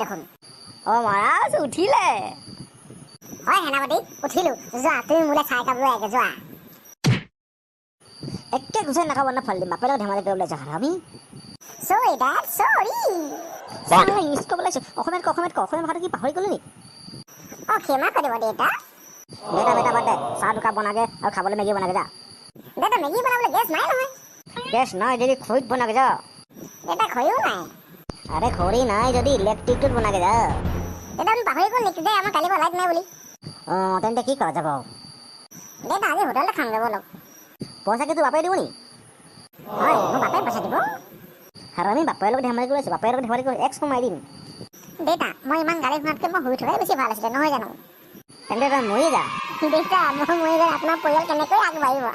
দেখোন অ মহাৰাজ উঠিলে হয় সেনাপতি উঠিলো যোৱা তুমি মোলে চাহ একাপ লৈ আগে যোৱা একে গুচাই নাখাব না ফালি বাপেৰ লগত ধেমালি কৰিবলৈ যাওঁ আমি চৰি ডেড চৰি ইংলিছ ক'ব লাগিছো অসমীয়াত অসমীয়া ভাষাটো কি পাহৰি গ'লি নি অ ক্ষমা কৰিব দেউতা বেটা বাদ দে চাহ দুকাপ বনাগে আৰু খাবলৈ মেগী বনাগে যা দেউতা মেগী বনাবলৈ গেছ নাই নহয় গেছ নাই যদি খৰিত বনাগে যা দেউতা খৰিও নাই আৰে খৰি নাই যদি ইলেক্ট্ৰিকটোত বনাগে যা দেউতা আমি পাহৰি গ'ল নেকি যে আমাৰ কালিৰ পৰা লাইট নাই বুলি অ তেন্তে কি কৰা যাব দেউতা আজি হোটেলতে খামগৈ ব'লক পইচা কিন্তু বাপে দিব নি হয় মোৰ বাপে পইচা দিব আৰু আমি বাপেৰ লগত ধেমালি কৰি আছো বাপেৰ লগত ধেমালি কৰি এক্স মাৰি দিম দেউতা মই ইমান গাড়ী শুনাতকৈ মই শুই থকাই বেছি ভাল আছিলে নহয় জানো তেন্তে তই মৰি যা দেউতা মই মৰি গ'লে আপোনাৰ পৰিয়াল কেনেকৈ আগবাঢ়িব